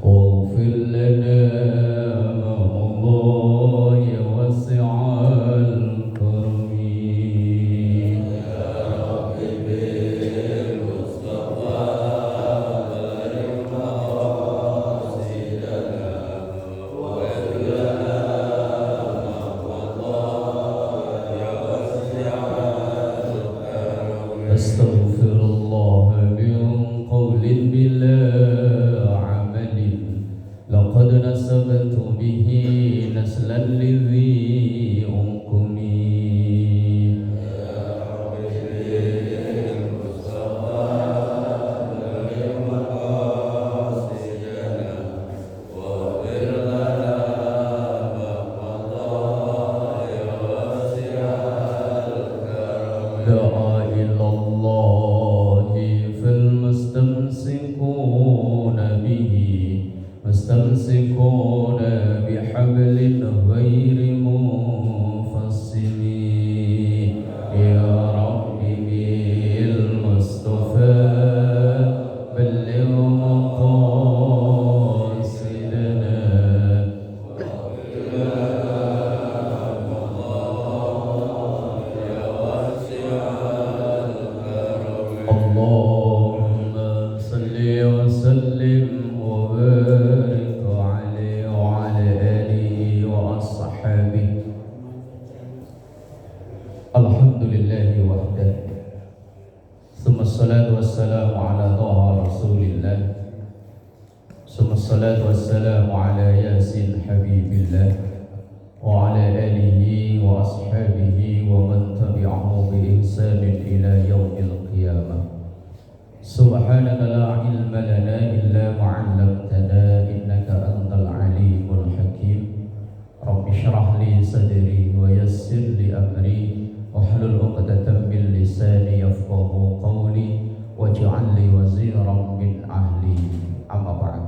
واغفر لنا ما مضى يا واسع الكرم أستغفر الله من قول بلا عمل لقد نسبت به نسلا لذي أنكم دعا إلى الله فالمستمسكون به مستمسكون بحبل غير منفصل يا رب بالمصطفى بلغ مقاصدنا اللهم صل وسلم وبارك عليه وعلى آله وأصحابه الحمد لله وحده ثم الصلاة والسلام على طه رسول الله ثم الصلاة والسلام على ياسين حبيب الله وعلى آله وأصحابه ومن تبعه بإحسان إلى يوم القيامة سبحانك لا علم لنا إلا ما علمتنا إنك أنت العليم الحكيم رب اشرح لي صدري ويسر لي أمري واحلل عقدة من لساني يفقه قولي واجعل لي وزيرا من أهلي أما بعد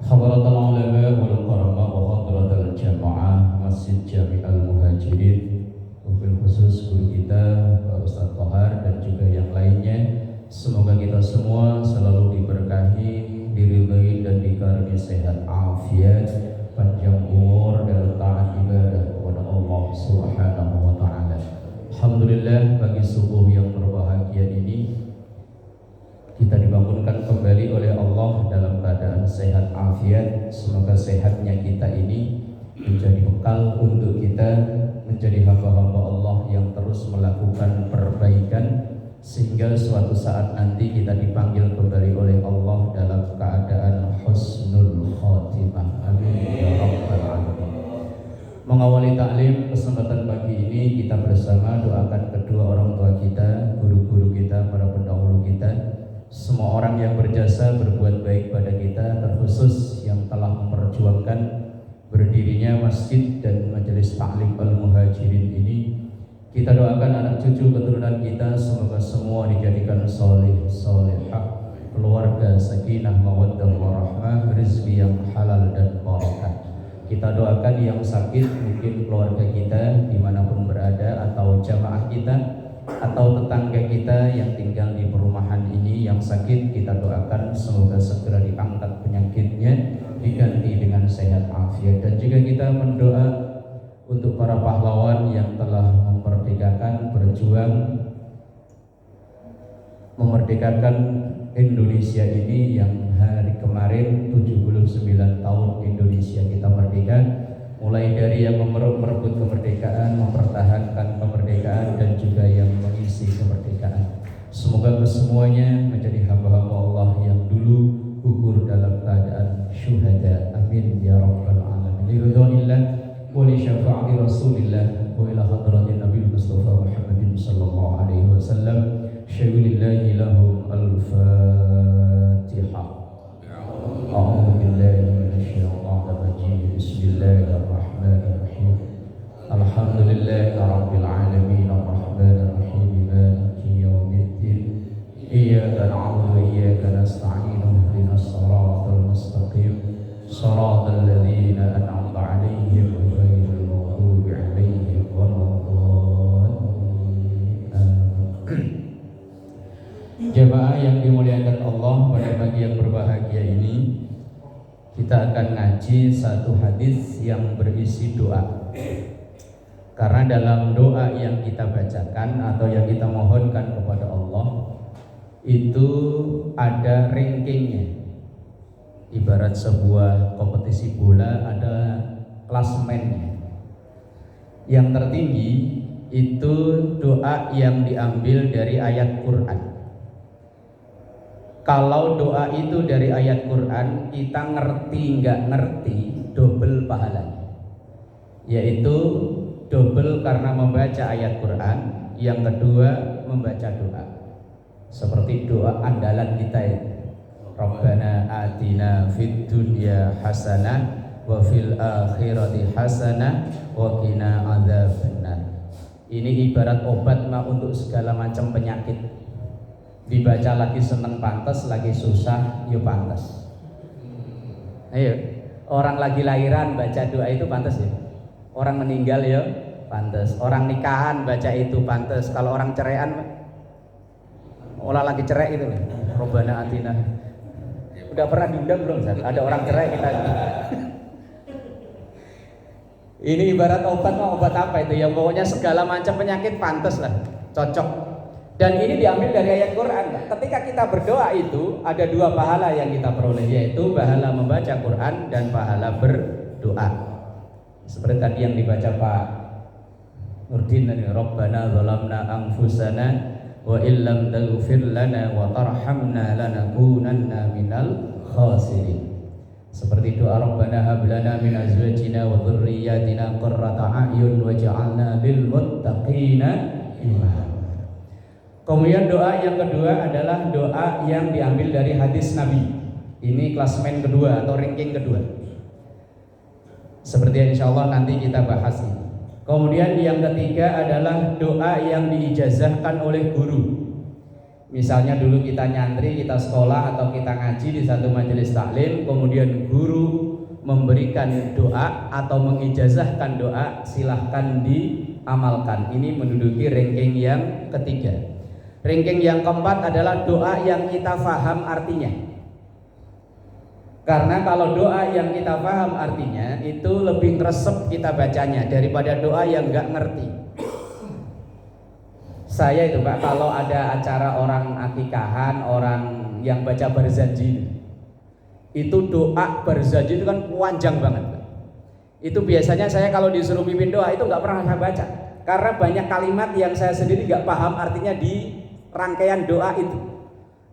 حضرة العلماء والقرماء وحضرة الجماعة Masjid Jami Al-Muhajirin, wabil khusus guru kita Pak Ustadz Kohar dan juga yang lainnya. Semoga kita semua selalu diberkahi, diridhai dan dikaruniai sehat afiat, panjang umur dalam taat ibadah kepada Allah Subhanahu wa taala. Alhamdulillah, bagi subuh yang berbahagia ini kita dibangunkan kembali oleh Allah dalam keadaan sehat afiat. Semoga sehatnya kita ini menjadi bekal untuk kita menjadi hamba-hamba Allah yang terus melakukan perbaikan, sehingga suatu saat nanti kita dipanggil kembali oleh Allah dalam keadaan husnul khotimah. Amin ya rabbal alamin. Mengawali taklim kesempatan pagi ini, kita bersama doakan kedua orang tua kita, guru-guru kita, para pendahulu kita, semua orang yang berjasa berbuat baik pada kita, terkhusus yang telah memperjuangkan berdirinya masjid dan majelis taklim Al-Muhajirin ini. Kita doakan anak cucu keturunan kita semoga semua dijadikan soleh solehah, keluarga sakinah mawaddah warahmah, rezeki yang halal dan barakah. Kita doakan yang sakit, mungkin keluarga kita dimanapun berada, atau jamaah kita, atau tetangga kita yang tinggal di perumahan ini yang sakit, kita doakan semoga segera diangkat penyakitnya, diganti dengan sehat afiat. Dan juga kita mendoa untuk para pahlawan yang telah memerdekakan, berjuang memerdekakan Indonesia ini, yang hari kemarin 79 tahun Indonesia kita merdeka, mulai dari yang merebut kemerdekaan, mempertahankan kemerdekaan, dan juga yang mengisi kemerdekaan. Semoga kesemuanya menjadi hamba-hamba Allah yang dulu gugur dalam keadaan syuhada. Amin ya rabbal alamin. Liridhanillah wa li syafa'ati Rasulillah wa ila hadratin Nabi Mustafa Muhammadin sallallahu alaihi wasallam. Syawilillahi lahum al-Fatihah. A'udzu billahi minasyaitonir rajim. Bismillahirrahmanirrahim. Alhamdulillahi rabbil alamin arrahmanir rahim maliki yaumiddin. Iyyaka na'budu wa iyyaka nasta'in. Ihdinas siratal mustaqim. Shiratal ladzina an'amta 'alaihim ghairil maghdubi 'alaihim waladdallin. Jemaah yang dimuliakan Allah, pada pagi yang berbahagia ini kita akan ngaji satu hadis yang berisi doa. Karena dalam doa yang kita bacakan atau yang kita mohonkan kepada Allah itu ada rankingnya. Ibarat sebuah kompetisi bola ada klasemennya. Yang tertinggi itu doa yang diambil dari ayat Quran. Kalau doa itu dari ayat Quran, kita ngerti nggak ngerti double pahalanya, yaitu double karena membaca ayat Quran, yang kedua membaca doa. Seperti doa andalan kita itu, Rabbana atina fid dunya hasanah wa fil akhirati hasanah wa qina adzabannar. Ini ibarat obat mah untuk segala macam penyakit. Dibaca lagi seneng pantas, lagi susah yo pantas. Ayo, orang lagi lahiran baca doa itu pantas ya. Orang meninggal ya pantas. Orang nikahan baca itu pantas. Kalau orang ceraian, olah lagi cerai itu nih. Robbana atina. Udah pernah diundang belum? Ada orang cerai kita. Ini ibarat obat, obat apa itu? Yang pokoknya segala macam penyakit pantas lah, cocok. Dan ini diambil dari ayat Quran. Ketika kita berdoa itu ada dua pahala yang kita peroleh, yaitu pahala membaca Quran dan pahala berdoa. Seperti tadi yang dibaca Pak Nurdin tadi, Rabbana zalamna anfusana wa illam taghfir lana wa tarhamna lanakunanna minal khasirin. Seperti doa Rabbana hab lana min azwajina wa dhurriyyatina qurrata a'yun waj'alna lil muttaqina imama. Kemudian doa yang kedua adalah doa yang diambil dari hadis Nabi. Ini klasemen kedua atau ranking kedua. Seperti yang insya Allah nanti kita bahas ini. Kemudian yang ketiga adalah doa yang diijazahkan oleh guru. Misalnya dulu kita nyantri, kita sekolah atau kita ngaji di satu majelis taklim, kemudian guru memberikan doa atau mengijazahkan doa, silahkan diamalkan. Ini menduduki ranking yang ketiga. Ranking yang keempat adalah doa yang kita faham artinya. Karena kalau doa yang kita paham artinya itu lebih ngeresep kita bacanya daripada doa yang nggak ngerti. Saya itu Pak, kalau ada acara orang akikahan, orang yang baca barzanji, itu doa barzanji itu kan panjang banget Pak. Itu biasanya saya kalau disuruh mimpin doa itu nggak pernah saya baca, karena banyak kalimat yang saya sendiri nggak paham artinya di rangkaian doa itu.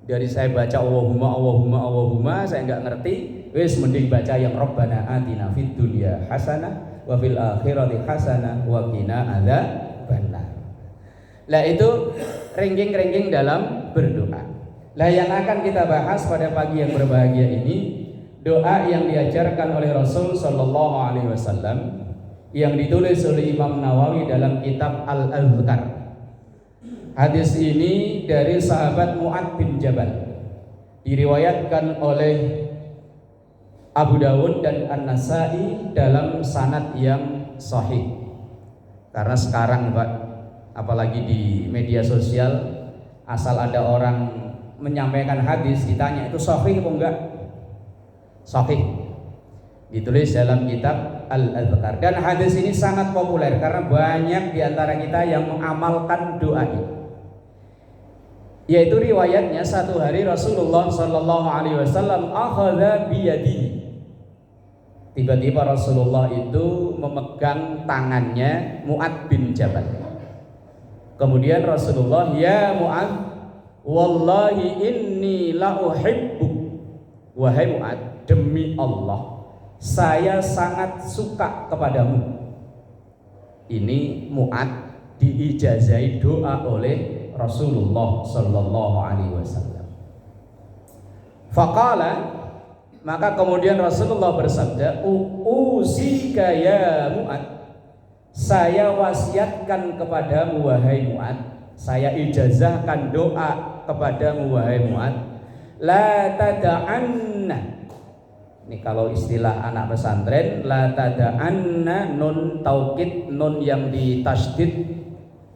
Dari saya baca Allahumma saya nggak ngerti, wis mending baca yang Rabbana atina fid dunya hasanah wa fil akhirati hasanah wa qina adzabannar. Lah itu ranking-ranking dalam berdoa. Lah yang akan kita bahas pada pagi yang berbahagia ini, doa yang diajarkan oleh Rasul sallallahu alaihi wasallam yang ditulis oleh Imam Nawawi dalam kitab Al-Azkar. Hadis ini dari sahabat Mu'ad bin Jabal, diriwayatkan oleh Abu Dawud dan An-Nasai dalam sanad yang sahih. Karena sekarang Pak, apalagi di media sosial, asal ada orang menyampaikan hadis ditanya itu sahih atau enggak? Sahih. Ditulis dalam kitab Al-Azkar. Dan hadis ini sangat populer karena banyak di antara kita yang mengamalkan doa ini. Yaitu riwayatnya satu hari Rasulullah sallallahu alaihi wasallam akhadha biyadihi. Tiba-tiba Rasulullah itu memegang tangannya Mu'ad bin Jabal. Kemudian Rasulullah, ya Mu'ad, wallahi inni la uhibbuk. Wahai Mu'ad, demi Allah, saya sangat suka kepadamu. Ini Mu'ad diijazai doa oleh Rasulullah sallallahu alaihi wasallam. Faqala, maka kemudian Rasulullah bersabda, usika ya Mu'ad, saya wasiatkan kepadamu wahai Mu'ad, saya ijazahkan doa kepadamu wahai Mu'ad, la tada'anna. Ini kalau istilah anak pesantren, la tada'anna, nun taukid, nun yang ditasydid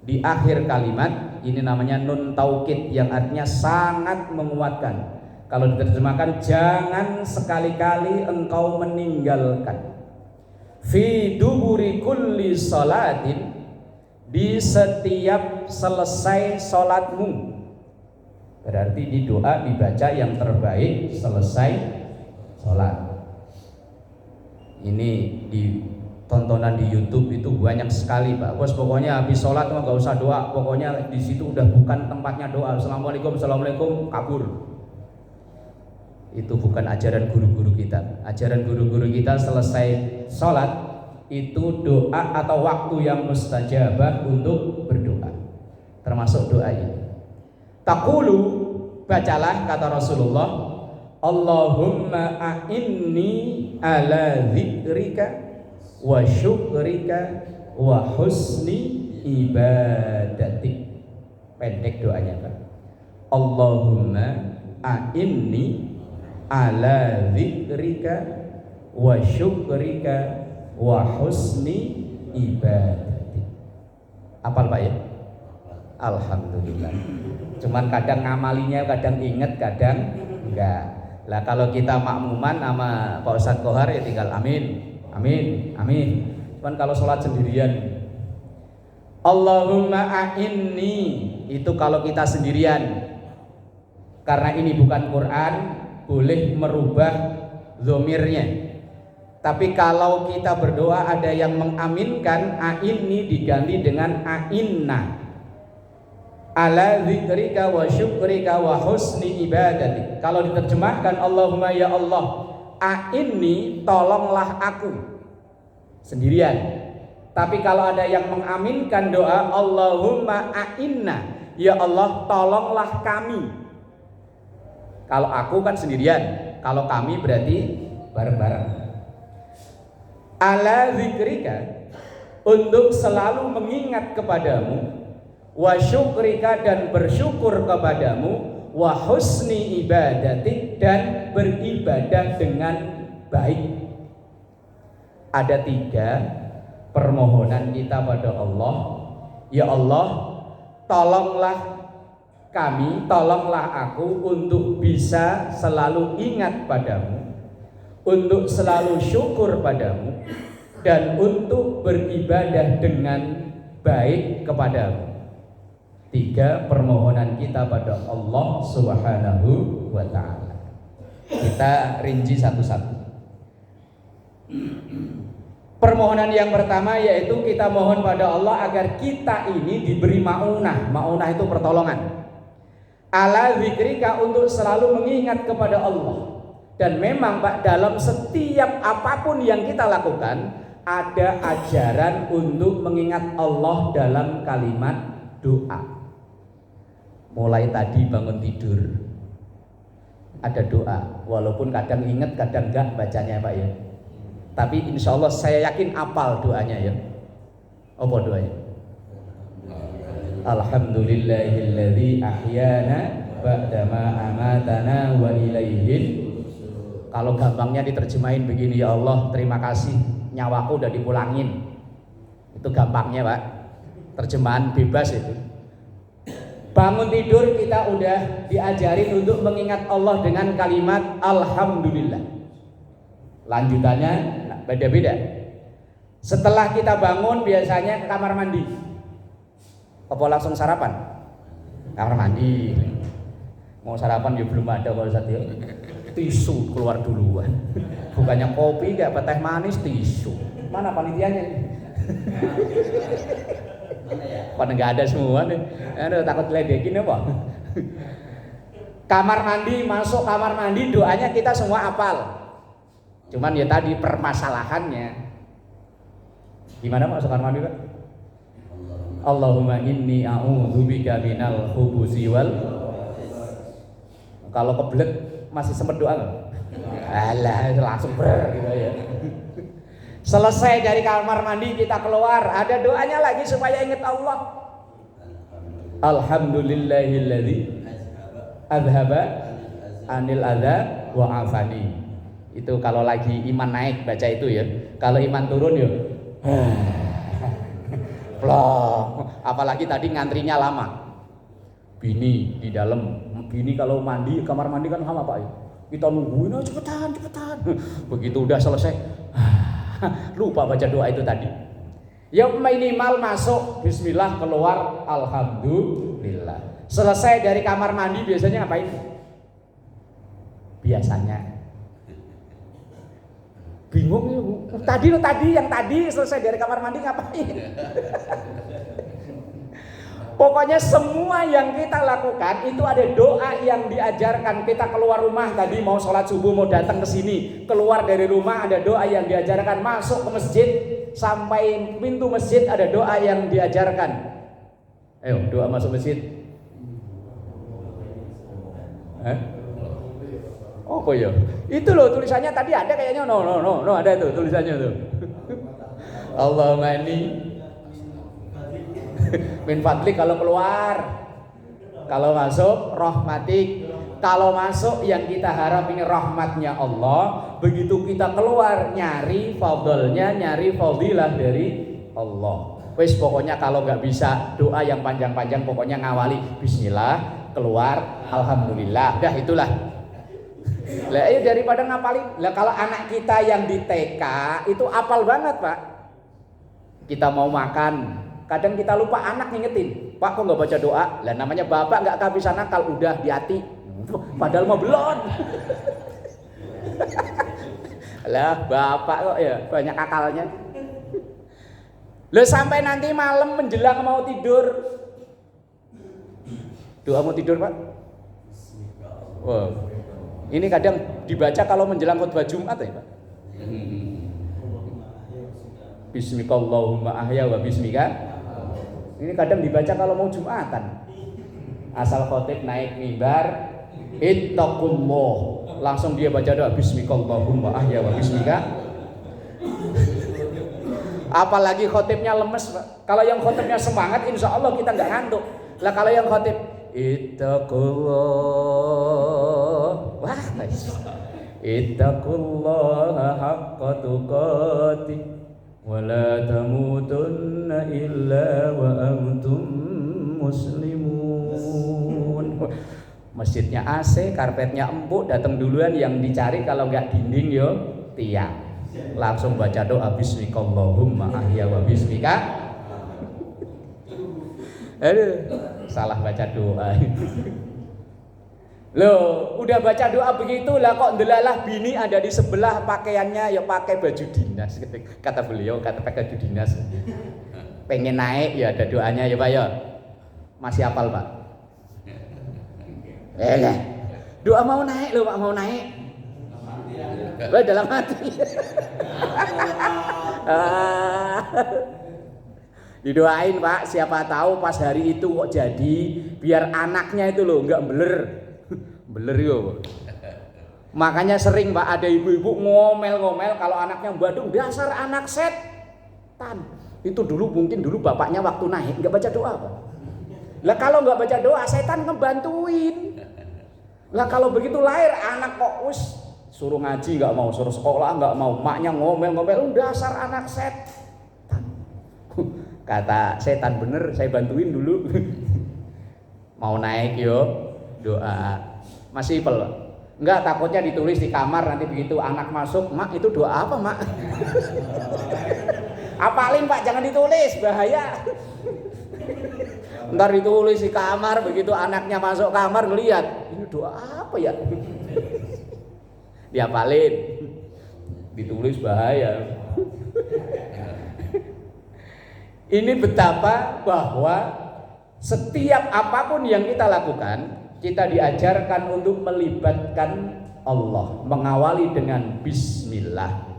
di akhir kalimat, ini namanya nun taukid yang artinya sangat menguatkan. Kalau diterjemahkan, jangan sekali-kali engkau meninggalkan fi duburi kulli salatin, di setiap selesai sholatmu. Berarti di doa dibaca yang terbaik selesai sholat. Ini di tontonan di YouTube itu banyak sekali, Pak. Bos, pokoknya habis sholat mah gak usah doa, pokoknya di situ udah bukan tempatnya doa. Assalamualaikum, kabur. Itu bukan ajaran guru-guru kita. Ajaran guru-guru kita selesai sholat itu doa atau waktu yang mustajabah untuk berdoa, termasuk doa ini. Taqulu, bacalah kata Rasulullah, Allahumma a'inni ala dzikrika wa syukrika wa husni ibadatik. Pendek doanya, Pak. Allahumma a'inni ala dzikrika wa syukrika wa husni ibadati. Apal, Pak, ya? Alhamdulillah. Cuman kadang ngamalinya, kadang inget, kadang enggak. Lah kalau kita makmuman sama Pak Ustadz Kohar ya tinggal amin, amin, amin. Cuman kalau sholat sendirian, Allahumma a'inni, itu kalau kita sendirian. Karena ini bukan Quran, boleh merubah dhomirnya. Tapi kalau kita berdoa ada yang mengaminkan, a'inni diganti dengan a'inna ala dzikrika wa syukrika wa husni ibadati. Kalau diterjemahkan, Allahumma ya Allah, a'inni, tolonglah aku sendirian. Tapi kalau ada yang mengaminkan doa, Allahumma a'inna, ya Allah tolonglah kami. Kalau aku kan sendirian, kalau kami berarti bareng-bareng. Ala zikrika, untuk selalu mengingat kepadamu, wa syukrika, dan bersyukur kepadamu, wa husni ibadatik, dan beribadah dengan baik. Ada 3 permohonan kita pada Allah. Ya Allah, tolonglah kami, tolonglah aku untuk bisa selalu ingat padamu, untuk selalu syukur padamu, dan untuk beribadah dengan baik kepadamu. 3 permohonan kita pada Allah Subhanahu wa ta'ala. Kita rinci satu-satu. Permohonan yang pertama yaitu kita mohon pada Allah agar kita ini diberi ma'unah. Ma'unah itu pertolongan. Ala zikrika, untuk selalu mengingat kepada Allah. Dan memang, Pak, dalam setiap apapun yang kita lakukan ada ajaran untuk mengingat Allah dalam kalimat doa. Mulai tadi bangun tidur ada doa, walaupun kadang ingat kadang enggak bacanya, Pak, ya. Tapi insya Allah saya yakin apal doanya, ya. Apa doanya? Alhamdulillahilladzi ahyana ba'dama amatana wa ilaihin. Kalau gampangnya diterjemahin begini, ya Allah terima kasih nyawaku udah dipulangin. Itu gampangnya, Pak. Terjemahan bebas itu. Bangun tidur kita udah diajarin untuk mengingat Allah dengan kalimat Alhamdulillah. Lanjutannya beda-beda. Setelah kita bangun biasanya ke kamar mandi. Apa langsung sarapan? Kamar mandi. Mau sarapan ya belum ada kalau saat itu. Tisu keluar duluan. Bukannya kopi enggak, teh manis, tisu. Mana panitianya? Pada nggak ada semua nih. Aduh, takut ledekin apa? Kamar mandi, masuk kamar mandi, doanya kita semua hafal. Cuman ya tadi permasalahannya. Gimana masuk kamar mandi, Pak? Allahumma inni a'udzubika minal khubuthi wal. Kalau kebelet masih sempet doa nggak? Alah, langsung gitu ya. Selesai dari kamar mandi kita keluar, ada doanya lagi supaya ingat Allah. Alhamdulillahilladzi adhaba anil adza wa afani. Itu kalau lagi iman naik baca itu ya. Kalau iman turun ya plong. Apalagi tadi ngantrinya lama. Bini di dalam Bini kalau mandi, kamar mandi kan sama Pak ya. Kita nungguin, oh, cepetan. Begitu udah selesai, lupa baca doa itu tadi. Ya minimal masuk bismillah, keluar alhamdulillah. Selesai dari kamar mandi biasanya ngapain? Biasanya bingung ya, tadi yang tadi selesai dari kamar mandi ngapain? Pokoknya semua yang kita lakukan itu ada doa yang diajarkan. Kita keluar rumah tadi mau sholat subuh, mau datang ke sini, keluar dari rumah ada doa yang diajarkan. Masuk ke masjid sampai pintu masjid ada doa yang diajarkan. Ayo doa masuk masjid. Oh kok ya? Itu loh tulisannya tadi ada kayaknya. No ada tuh tulisannya tuh. Allahumma inni min fadlik kalau keluar, kalau masuk rahmatik. Kalau masuk yang kita harap ini rahmatnya Allah, begitu kita keluar nyari fadlnya, nyari fadilah dari Allah. Wes pokoknya kalau nggak bisa doa yang panjang-panjang, pokoknya ngawali bismillah, keluar alhamdulillah. Dah itulah. Lah daripada ngapalin. Lah kalau anak kita yang di TK itu apal banget, Pak. Kita mau makan, kadang kita lupa anak ngingetin, Pak kok nggak baca doa? Lah namanya bapak nggak kehabisan akal, udah di hati. Padahal mau belum. Lah bapak kok ya banyak akalnya. Lah sampai nanti malam menjelang mau tidur, doa mau tidur Pak. Wow. Ini kadang dibaca kalau menjelang khutbah Jumat ya Pak. Bismikallahumma ahya wa bismika. Ini kadang dibaca kalau mau Jumatan. Asal khotib naik mimbar, ittaqullah, langsung dia baca doa bismikallahumma ahya wa bismika. Apalagi khotibnya lemes, Pak. Kalau yang khotibnya semangat, insya Allah kita nggak ngantuk. Lah kalau yang khotib ittaqullah, wah, ittaqullaha haqqa tuqatih wala tamutunna illa wa antum muslimun. Masjidnya AC, karpetnya empuk, datang duluan yang dicari kalau nggak dinding yo tiang. Langsung baca doa bismikallahumma ahya wa bismika. Aduh, salah baca doa. Loh, udah baca doa begitu lah kok ndelalah bini ada di sebelah pakaiannya ya pakai baju dinas. Kata beliau, kata pakai baju dinas. Pengen naik ya ada doanya ya Pak ya. Masih hafal Pak? Doa mau naik loh Pak, mau naik. Dalam hati. Didoain Pak, siapa tahu pas hari itu kok jadi, biar anaknya itu loh nggak beler yo. Makanya sering Pak ada ibu-ibu ngomel-ngomel kalau anaknya badung, dasar anak setan. Itu mungkin dulu bapaknya waktu naik nggak baca doa Pak. Lah kalau nggak baca doa setan ngebantuin. Lah kalau begitu lahir anak kok suruh ngaji nggak mau, suruh sekolah nggak mau, maknya ngomel-ngomel, dasar anak setan. Kata setan bener, saya bantuin dulu. Mau naik yo doa. Masih pel. Enggak, takutnya ditulis di kamar nanti begitu anak masuk, Mak itu doa apa Mak? Apalin Pak, jangan ditulis, bahaya. Ntar ditulis di kamar, begitu anaknya masuk kamar ngelihat, ini doa apa ya? Diapalin, ditulis bahaya. Ini betapa bahwa setiap apapun yang kita lakukan, kita diajarkan untuk melibatkan Allah, mengawali dengan bismillah.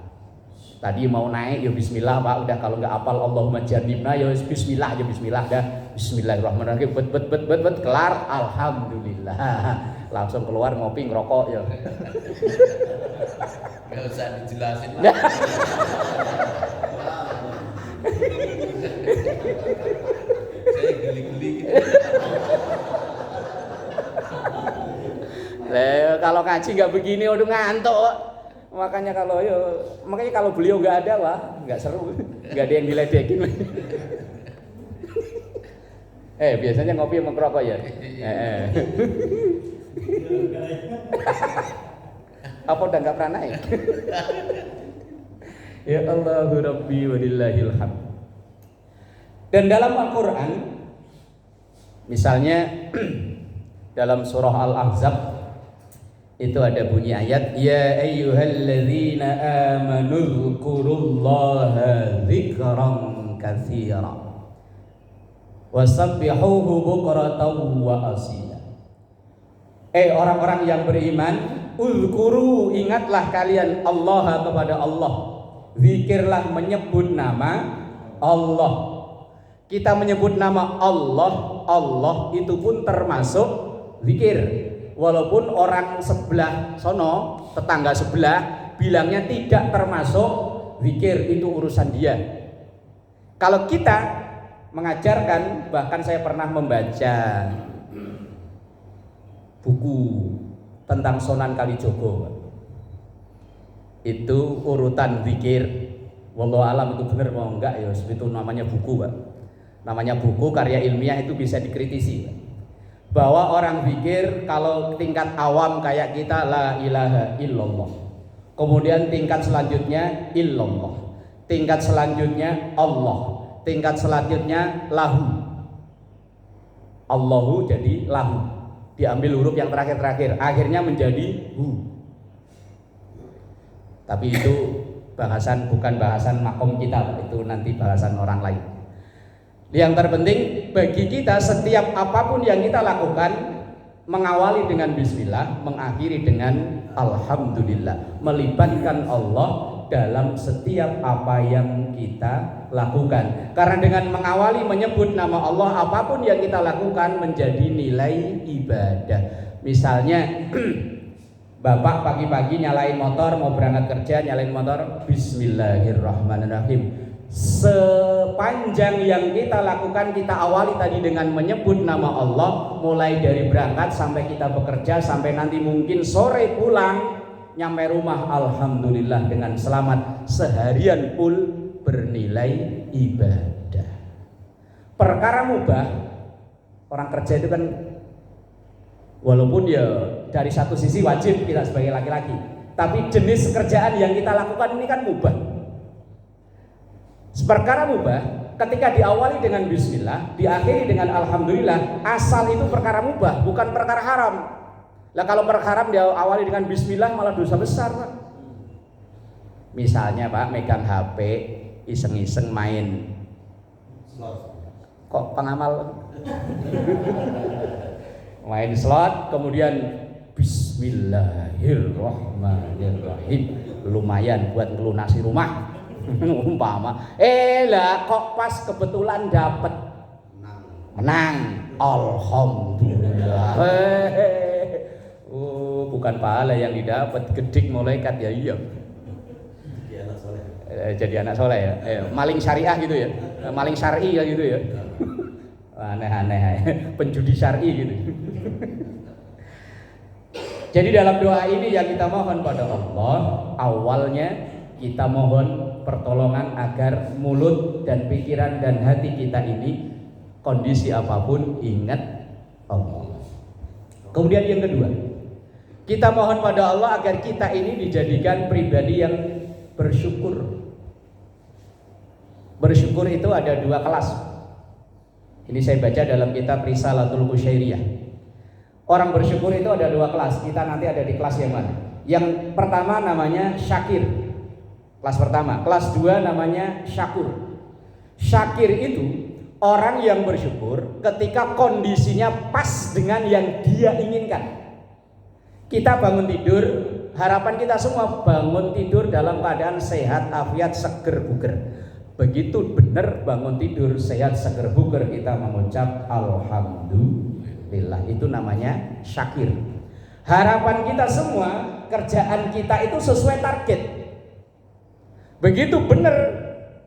Tadi mau naik ya bismillah Pak, udah kalau nggak hafal Allahumma jannibna ya bismillah aja, bismillah dah. Bismillahirrahmanirrahim, bet kelar alhamdulillah. Langsung keluar ngopi ngerokok ya. Gak usah dijelasin. Saya geli-geli gitu. Kalau ngaji nggak begini udah ngantuk. Makanya kalau beliau nggak ada wah nggak seru, nggak ada yang diledekin. Biasanya ngopi sama ngerokok ya. Apa udah nggak pernah naik? Ya Allahu Rabbi walillahil hamd. Dan dalam Al-Quran, misalnya dalam surah Al-Ahzab itu ada bunyi ayat, ya ayyuhalladzina amanu dzkurullaha dzikran katsira wasabbihuhu bukratan wa asila. Orang-orang yang beriman, uzkuru, ingatlah kalian Allah kepada Allah, zikirlah, menyebut nama Allah. Kita menyebut nama Allah, Allah itu pun termasuk zikir. Walaupun orang sebelah sono, tetangga sebelah bilangnya tidak termasuk zikir, itu urusan dia. Kalau kita mengajarkan, bahkan saya pernah membaca buku tentang Sunan Kalijogo, itu urutan zikir, wallahu alam itu benar mau enggak ya, itu namanya buku, Pak. Namanya buku karya ilmiah, itu bisa dikritisi, Pak. Bahwa orang zikir kalau tingkat awam kayak kita la ilaha illallah, kemudian tingkat selanjutnya illallah, tingkat selanjutnya Allah, tingkat selanjutnya lahu, Allahu jadi lahu, diambil huruf yang terakhir-terakhir, akhirnya menjadi hu. Tapi itu bahasan, bukan bahasan makom kita, itu nanti bahasan orang lain. Yang terpenting bagi kita, setiap apapun yang kita lakukan, mengawali dengan bismillah, mengakhiri dengan alhamdulillah, melibatkan Allah dalam setiap apa yang kita lakukan. Karena dengan mengawali menyebut nama Allah, apapun yang kita lakukan menjadi nilai ibadah. Misalnya Bapak pagi-pagi nyalain motor, mau berangkat kerja, nyalain motor, bismillahirrahmanirrahim. Sepanjang yang kita lakukan, kita awali tadi dengan menyebut nama Allah, mulai dari berangkat sampai kita bekerja, sampai nanti mungkin sore pulang, nyampe rumah, alhamdulillah dengan selamat, seharian pun bernilai ibadah. Perkara mubah, orang kerja itu kan walaupun ya dari satu sisi wajib kita sebagai laki-laki, tapi jenis kerjaan yang kita lakukan ini kan mubah. Perkara mubah ketika diawali dengan bismillah, diakhiri dengan alhamdulillah, asal itu perkara mubah, bukan perkara haram. Lah kalau perkara haram diawali dengan bismillah malah dosa besar, Pak. Misalnya Pak, megang HP, iseng-iseng main. Kok pengamal? Main slot, kemudian bismillahirrahmanirrahim, lumayan buat melunasi rumah. Umpama lah kok pas kebetulan dapat menang, alhamdulillah. Bukan pahala yang didapat, gedik malaikat ya. Iya, jadi anak soleh ya. Maling syariah gitu ya, maling syar'i ya gitu ya. Aneh-aneh, penjudi syar'i gitu. Jadi dalam doa ini yang kita mohon pada Allah, awalnya kita mohon pertolongan agar mulut dan pikiran dan hati kita ini, kondisi apapun, ingat Allah. Kemudian yang kedua, kita mohon pada Allah agar kita ini dijadikan pribadi yang bersyukur. Bersyukur itu ada dua kelas. Ini saya baca dalam kitab Risalatul Qusyairiyah. Orang bersyukur itu ada dua kelas. Kita nanti ada di kelas yang mana? Yang pertama namanya syakir. Kelas pertama. Kelas dua namanya syakur. Syakir itu orang yang bersyukur ketika kondisinya pas dengan yang dia inginkan. Kita bangun tidur, harapan kita semua bangun tidur dalam keadaan sehat, afiat, seger, buger. Begitu benar bangun tidur sehat, seger, buger, kita mengucap alhamdulillah. Itu namanya syakir. Harapan kita semua, kerjaan kita itu sesuai target. Begitu benar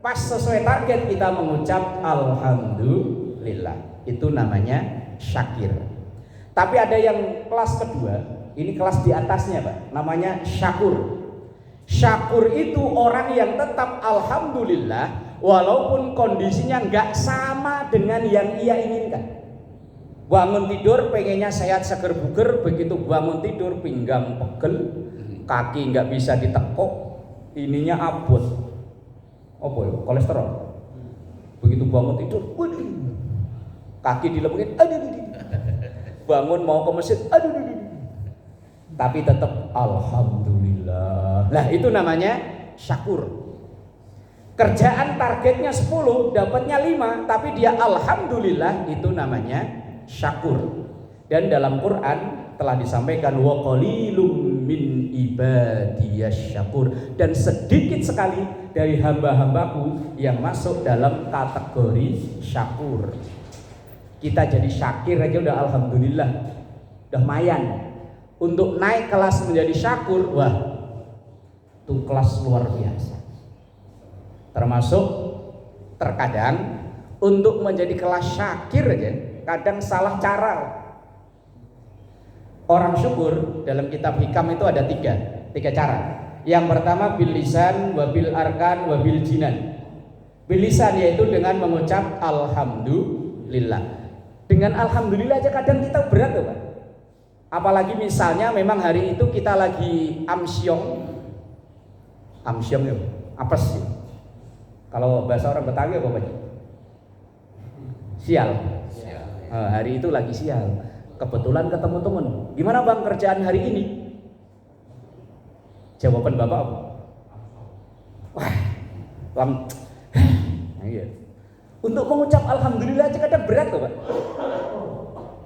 pas sesuai target, kita mengucap alhamdulillah. Itu namanya syakir. Tapi ada yang kelas kedua, ini kelas di atasnya Pak, namanya syakur. Syakur itu orang yang tetap alhamdulillah walaupun kondisinya nggak sama dengan yang ia inginkan. Bangun tidur pengennya sehat seger buger, begitu bangun tidur pinggang pegel, kaki nggak bisa ditekuk, ininya abot. Apa ya? Kolesterol. Begitu bangun tidur, waduh, kaki dilepukin, aduh. Bangun mau ke masjid, aduh. Tapi tetap alhamdulillah. Nah, itu namanya syakur. Kerjaan targetnya 10, dapatnya 5, tapi dia alhamdulillah, itu namanya syakur. Dan dalam Quran telah disampaikan wa qalilum min ibadiyasy syakur, dan sedikit sekali dari hamba-hambaku yang masuk dalam kategori syakur. Kita jadi syakir aja udah alhamdulillah, udah lumayan. Untuk naik kelas menjadi syakur, wah, itu kelas luar biasa. Termasuk terkadang untuk menjadi kelas syakir aja kadang salah cara. Orang syukur dalam kitab hikam itu ada tiga cara. Yang pertama bil lisan, wabil arkan, wabil jinan. Bil lisan yaitu dengan mengucap alhamdulillah. Dengan alhamdulillah aja kadang kita berat loh Pak. Apalagi misalnya memang hari itu kita lagi amsyong ya, apes sih. Kalau bahasa orang Betawi apa Pak? Sial. Hari itu lagi sial. Kebetulan ketemu temen. Gimana Bang kerjaan hari ini? Jawaban Bapak apa? Wah, Bang. Iya. Untuk mengucap alhamdulillah aja kadang berat loh Pak.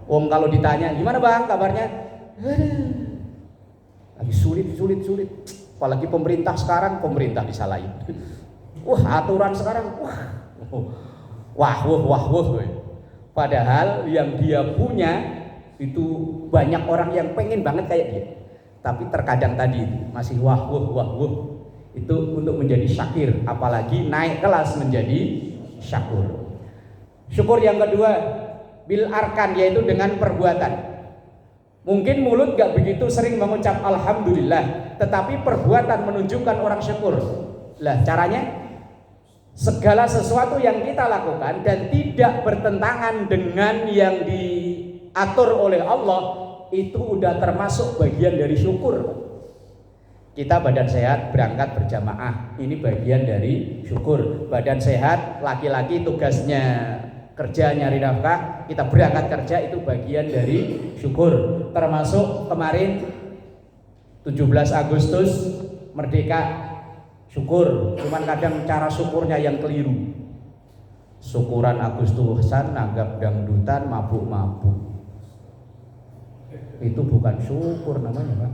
Om kalau ditanya gimana Bang kabarnya? Lagi sulit. Apalagi pemerintah sekarang, pemerintah disalahin. Wah, aturan sekarang, wah. Padahal yang dia punya itu banyak orang yang pengen banget kayak dia. Tapi terkadang tadi masih wah. Itu untuk menjadi syakir, apalagi naik kelas menjadi syakur. Syukur yang kedua bil arkan, yaitu dengan perbuatan. Mungkin mulut gak begitu sering mengucap alhamdulillah, tetapi perbuatan menunjukkan orang syukur. Lah caranya, segala sesuatu yang kita lakukan dan tidak bertentangan dengan yang diatur oleh Allah, itu udah termasuk bagian dari syukur. Kita badan sehat berangkat berjamaah, ini bagian dari syukur. Badan sehat, laki-laki tugasnya kerja nyari nafkah, kita berangkat kerja, itu bagian dari syukur. Termasuk kemarin 17 Agustus merdeka, syukur. Cuman kadang cara syukurnya yang keliru. Syukuran Agustusan nanggap dangdutan mabuk-mabuk. Itu bukan syukur namanya Pak.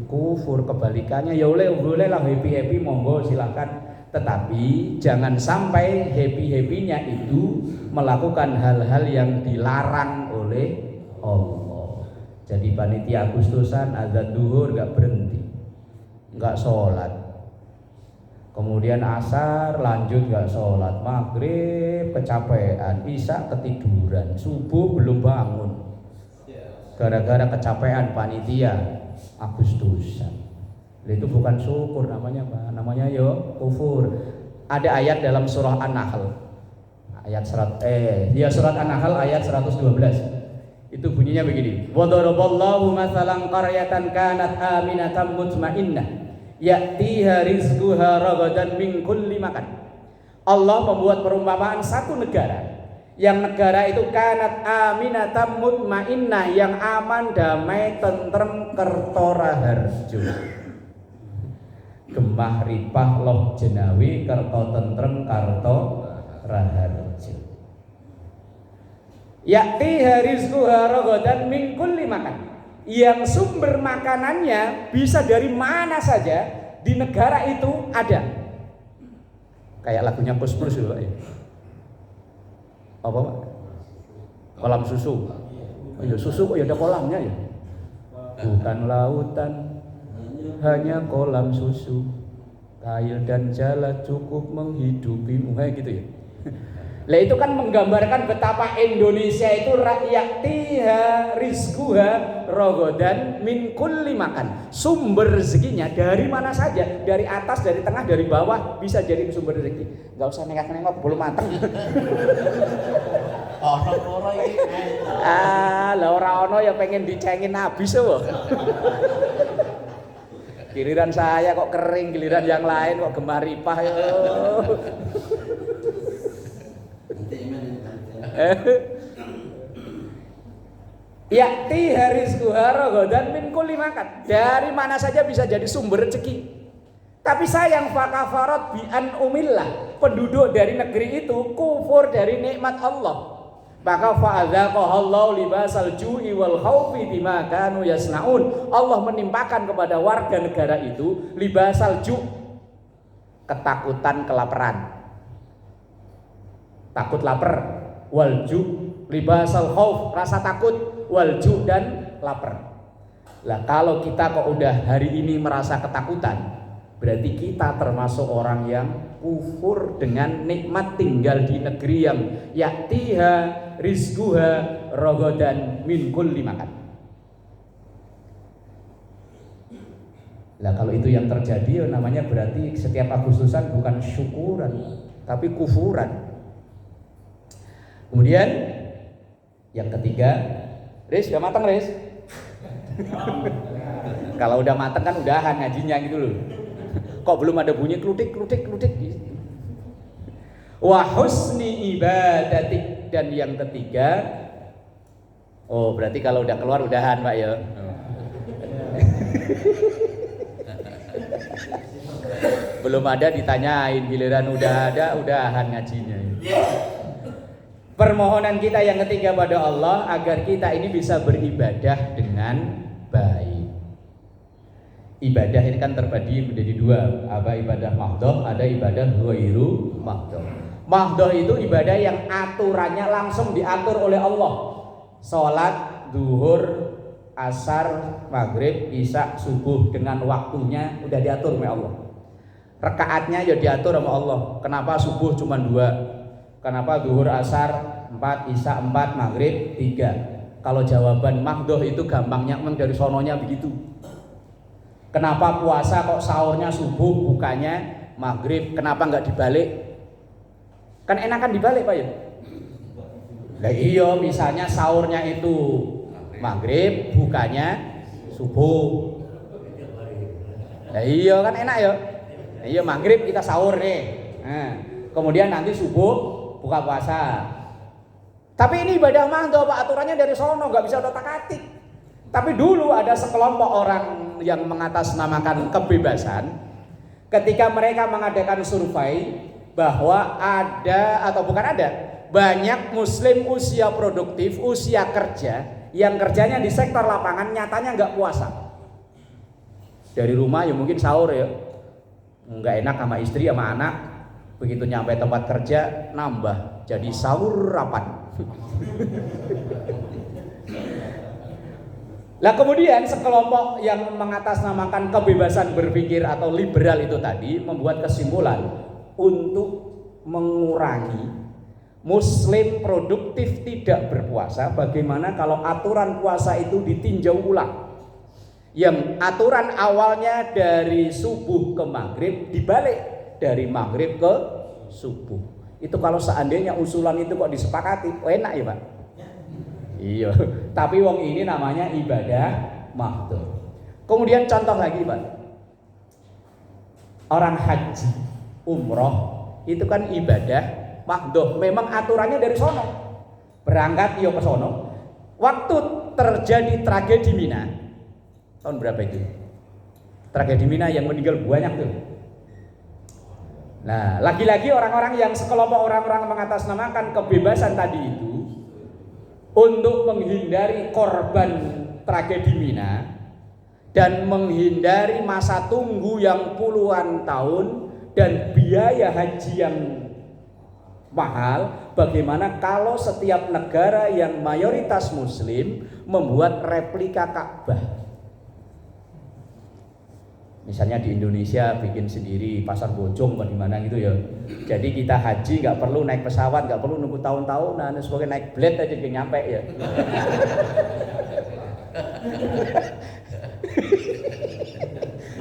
Kufur, kebalikannya. Ya boleh lah happy monggo silakan. Tetapi jangan sampai happy-happynya itu melakukan hal-hal yang dilarang oleh Allah. Jadi panitia Agustusan azan duhur gak berhenti, gak sholat. Kemudian asar lanjut gak sholat, maghrib kecapean, isya ketiduran, subuh belum bangun. Gara-gara kecapean panitia Agustusan. Itu bukan syukur namanya Pak, namanya kufur. Ada ayat dalam surah An-Nahl. Surat An-Nahl ayat 112. Itu bunyinya begini. Wa daraballahu mathalan qaryatan kanat aminatan mutmainnah ya'tiha rizquha ragadan min kulli makan. Allah membuat perumpamaan satu negara, yang negara itu kanat aminatan mutmainnah, yang aman, damai, tentrem, kertora harjo. Gemah ripah loh jenawi, kerto tentrem, karto raharjo. Yakti harizquha ragadan min kulli makan, yang sumber makanannya bisa dari mana saja di negara itu ada. Kayak lagunya Kus Plus dulu ya. Apa Pak? Kolam susu. Oh ya susu kok ya ada kolamnya ya. Bukan lautan, hanya kolam susu. Kail dan jala cukup menghidupimu, kayak gitu ya. Lah itu kan menggambarkan betapa Indonesia itu rakyatiha rizquha rogodan min kulli makan. Sumber rezekinya dari mana saja, dari atas, dari tengah, dari bawah, bisa jadi sumber rezeki. Enggak usah nengok-nengok belum matang. Orang-orang ini. Lah ora ono ya pengen dicengin habis kok. Giliran saya kok kering, giliran yang lain kok gemar ripah yo. Yakti harizku harogodan min kulli makan. Dari mana saja bisa jadi sumber rezeki. Tapi sayang fakafarat bi an umillah. Penduduk dari negeri itu kufur dari nikmat Allah. Maka fa'adzaqahallahu libasal ju'i wal khaufi bima kanu yasnaun. Allah menimpakan kepada warga negara itu libasal ju', ketakutan kelaparan. Takut lapar, wal ju', libasal khauf, rasa takut, wal ju' dan lapar. Lah kalau kita kok udah hari ini merasa ketakutan, berarti kita termasuk orang yang kufur dengan nikmat tinggal di negeri yang yaktiha rizquha rogodan min kulli makan. Lah kalau itu yang terjadi namanya berarti setiap Agustusan bukan syukuran tapi kufuran. Kemudian yang ketiga, Riz udah matang Riz? Kalau udah matang kan udahan ngajinya gitu loh. Kok belum ada bunyi klutik gitu. Wa husni ibadatik, dan yang ketiga, oh berarti kalau udah keluar udahan Pak ya. Belum ada ditanyain, giliran udah ada udahan ngajinya. Permohonan kita yang ketiga pada Allah agar kita ini bisa beribadah dengan baik. Ibadah ini kan terbagi menjadi dua, ada ibadah mahdoh, ada ibadah ghairu mahdoh. Mahdoh itu ibadah yang aturannya langsung diatur oleh Allah. Sholat, duhur, asar, maghrib, isya, subuh dengan waktunya udah diatur oleh Allah. Rekaatnya ya diatur sama Allah. Kenapa subuh cuma 2? Kenapa duhur, asar 4, isya 4, maghrib 3? Kalau jawaban mahdoh itu gampangnya memang dari sononya begitu. Kenapa puasa kok sahurnya subuh, bukanya maghrib? Kenapa nggak dibalik? Kan enakan dibalik Pak ya? Nah iya, misalnya sahurnya itu maghrib, bukanya subuh. Nah iya kan enak ya? Nah, iya maghrib kita sahur nih. Nah, kemudian nanti subuh buka puasa. Tapi ini ibadah mahdoh Pak, aturannya dari sono, nggak bisa otak-atik. Tapi dulu ada sekelompok orang yang mengatasnamakan kebebasan ketika mereka mengadakan survei bahwa ada atau bukan ada banyak muslim usia produktif, usia kerja yang kerjanya di sektor lapangan nyatanya nggak puasa. Dari rumah ya mungkin sahur ya, nggak enak sama istri sama anak, begitu nyampe tempat kerja nambah jadi sahur rapan. Lah kemudian sekelompok yang mengatasnamakan kebebasan berpikir atau liberal itu tadi membuat kesimpulan untuk mengurangi muslim produktif tidak berpuasa. Bagaimana kalau aturan puasa itu ditinjau ulang? Yang aturan awalnya dari subuh ke maghrib dibalik dari maghrib ke subuh. Itu kalau seandainya usulan itu kok disepakati, enak ya Pak? Iya, tapi wong ini namanya ibadah mahdoh. Kemudian contoh lagi Pak, orang haji, umroh itu kan ibadah mahdoh. Memang aturannya dari sono, berangkat yo ke sono. Waktu terjadi tragedi Mina, tahun berapa itu? Tragedi Mina yang meninggal banyak tuh. Nah, lagi-lagi orang-orang yang sekelompok orang-orang mengatasnamakan kebebasan tadi itu untuk menghindari korban tragedi Mina dan menghindari masa tunggu yang puluhan tahun dan biaya haji yang mahal, bagaimana kalau setiap negara yang mayoritas muslim membuat replika Ka'bah? Misalnya di Indonesia bikin sendiri pasar bojong di mana gitu ya. Jadi kita haji nggak perlu naik pesawat, nggak perlu nunggu tahun-tahun, sebagai naik blade aja nyampe ya.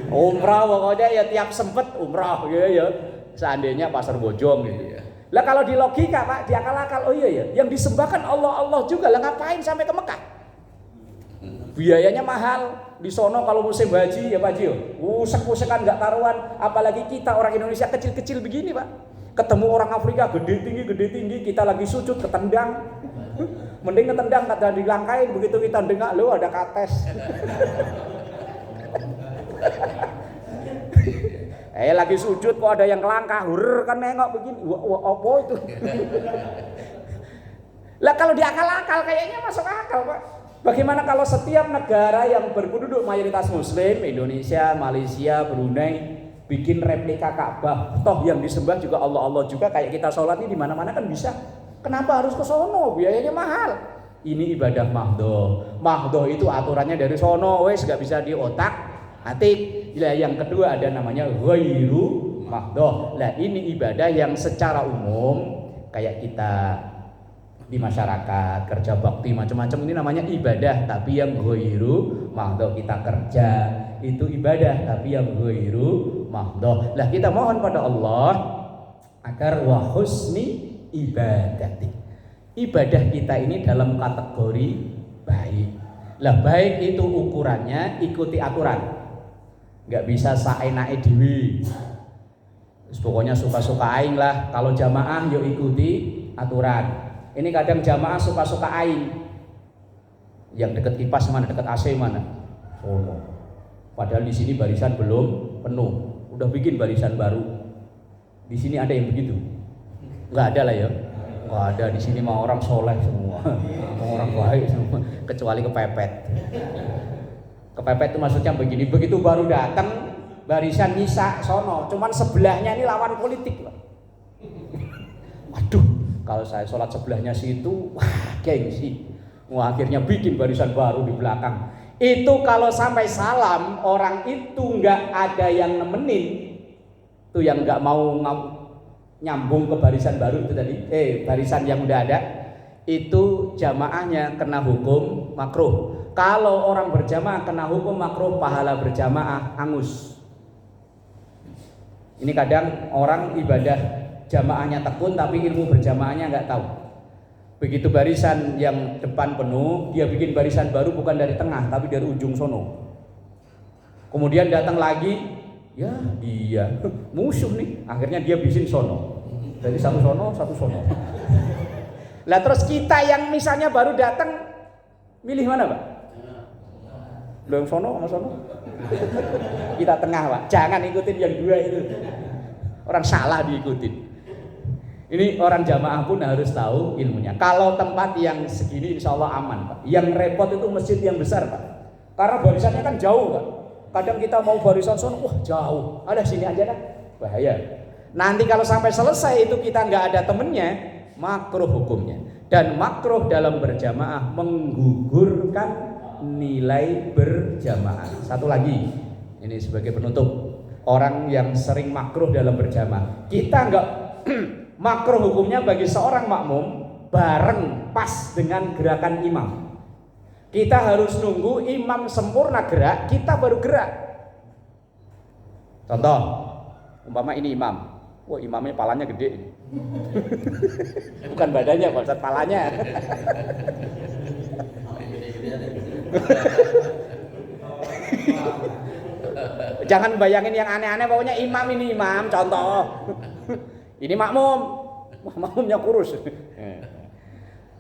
Umrah pokoknya ya tiap sempet umrah gitu ya. Seandainya pasar bojong gitu ya. Lah kalau di logika Pak, di akal-akal, oh iya ya, yang disembahkan Allah juga, lah ngapain sampai ke Mekah? Biayanya mahal. Di sono kalau musim haji ya Pak Jio, usek-usekan nggak karuan. Apalagi kita orang Indonesia kecil-kecil begini Pak, ketemu orang Afrika gede tinggi, kita lagi sujud ketendang. Mending ketendang kata dilangkain, begitu kita dengar lo ada kates. Lagi sujud kok ada yang kelangkah, kan nengok begini, apa itu? Lah kalau di akal-akal kayaknya masuk akal Pak. Bagaimana kalau setiap negara yang berpenduduk mayoritas Muslim, Indonesia, Malaysia, Brunei, bikin replika Ka'bah, toh yang disembah juga Allah juga, kayak kita sholat ini di mana-mana kan bisa. Kenapa harus ke sono? Biayanya mahal. Ini ibadah mahdoh. Mahdoh itu aturannya dari sono, wes nggak bisa di otak atik. Yang kedua ada namanya ghairu mahdoh. Lah ini ibadah yang secara umum kayak kita di masyarakat kerja bakti macam-macam, ini namanya ibadah. Tapi yang ghairu mahdoh, kita kerja itu ibadah, tapi yang ghairu mahdoh. Lah kita mohon pada Allah agar wa husni ibadati, ibadah kita ini dalam kategori baik. Lah baik itu ukurannya ikuti aturan, nggak bisa saenake dhewe. Pokoknya suka-suka aing lah. Kalau jamaah yo ikuti aturan. Ini kadang jamaah suka-suka aing. Yang dekat kipas mana, dekat AC mana? Sono. Padahal di sini barisan belum penuh, udah bikin barisan baru. Di sini ada yang begitu? Nggak ada lah ya. Nggak ada, di sini mah orang soleh semua, orang baik semua, kecuali kepepet. Kepepet itu maksudnya begini, begitu baru datang barisan nyisa sono, cuman sebelahnya ini lawan politik. Waduh, kalau saya sholat sebelahnya situ, wah gengsi. Wah, akhirnya bikin barisan baru di belakang. Itu kalau sampai salam, orang itu nggak ada yang nemenin, tuh yang nggak mau nyambung ke barisan baru itu tadi, barisan yang udah ada, itu jamaahnya kena hukum makruh. Kalau orang berjamaah kena hukum makruh, pahala berjamaah angus. Ini kadang orang ibadah jamaahnya tekun tapi ilmu berjamaahnya nggak tahu. Begitu barisan yang depan penuh, dia bikin barisan baru bukan dari tengah tapi dari ujung sono. Kemudian datang lagi, ya dia musuh nih, akhirnya dia bikin sono. Jadi satu sono, satu sono. Lah terus kita yang misalnya baru datang, milih mana Pak? Lo yang sono sama sono? Kita tengah Pak, jangan ikutin yang dua itu. Orang salah diikutin. Ini orang jamaah pun harus tahu ilmunya. Kalau tempat yang segini insya Allah aman Pak. Yang repot itu masjid yang besar Pak. Karena barisannya kan jauh Pak. Kadang kita mau barisan sono, wah jauh. Ada sini aja kan, bahaya. Nanti kalau sampai selesai itu kita nggak ada temennya, makruh hukumnya. Dan makruh dalam berjamaah menggugurkan nilai berjamaah. Satu lagi, ini sebagai penutup. Orang yang sering makruh dalam berjamaah, kita nggak makruh hukumnya bagi seorang makmum bareng pas dengan gerakan imam. Kita harus nunggu imam sempurna gerak, kita baru gerak. Contoh, umpama ini imam, wah imamnya palanya gede. Bukan badannya, Pak Ustaz, palanya. Jangan bayangin yang aneh-aneh, pokoknya imam ini imam, contoh. Ini makmum, makmumnya kurus.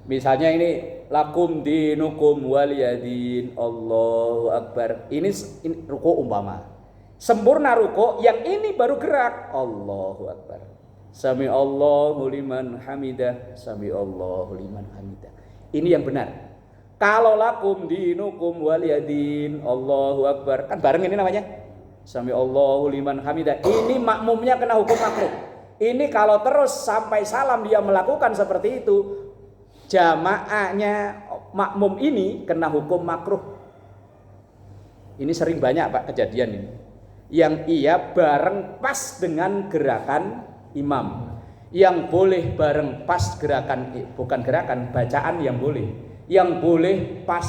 Misalnya ini lakum dinukum waliyadin, Allahu Akbar. Ini ruku umpama. Sempurna ruku, yang ini baru gerak. Allahu Akbar. Sami Allahu liman hamidah, sami Allahu liman hamidah. Ini yang benar. Kalau lakum dinukum waliyadin, Allahu Akbar, kan bareng ini namanya. Sami Allahu liman hamidah. Ini makmumnya kena hukum makruh. Ini kalau terus sampai salam dia melakukan seperti itu, jamaahnya makmum ini kena hukum makruh. Ini sering banyak Pak kejadian ini. Yang ia bareng pas dengan gerakan imam. Yang boleh bareng pas gerakan, bukan gerakan, bacaan yang boleh. Yang boleh pas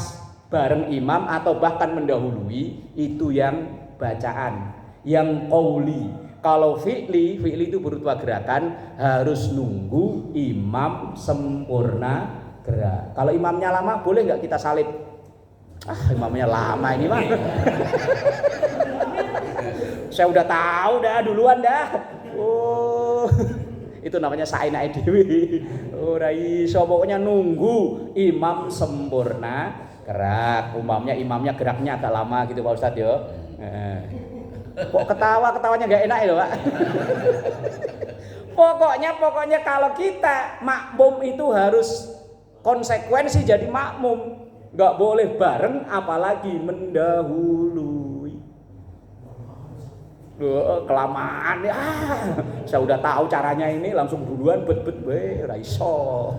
bareng imam atau bahkan mendahului itu yang bacaan. Yang qauli. Kalau fi'li itu berupa gerakan, harus nunggu imam sempurna gerak. Kalau imamnya lama, boleh nggak kita salib? Imamnya lama ini mah. Saya udah tahu dah duluan dah. Oh, itu namanya saenake dhewe. Ora iso, pokoknya nunggu imam sempurna gerak. Imamnya geraknya agak lama gitu Pak Ustadz yo. Kok ketawanya nggak enak ya Pak? Pokoknya kalau kita makmum itu harus konsekuensi jadi makmum, nggak boleh bareng apalagi mendahului. Kelamaan ya, saya udah tahu caranya ini, langsung duluan bet raiso.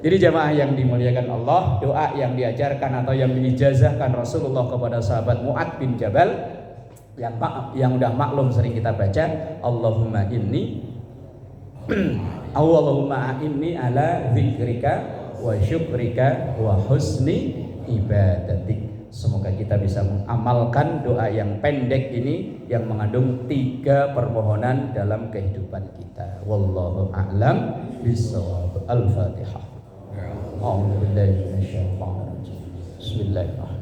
Jadi jamaah yang dimuliakan Allah, doa yang diajarkan atau yang diijazahkan Rasulullah kepada sahabat Mu'ad bin Jabal yang udah maklum sering kita baca, Allahumma inni ala zikrika wa syukrika wa husni ibadatik. Semoga kita bisa mengamalkan doa yang pendek ini yang mengandung 3 permohonan dalam kehidupan kita. Wallahu a'lam bishawab. Al-Fatihah. A'udzu billahi minasyaitonir rajim. Bismillahirrahmanirrahim.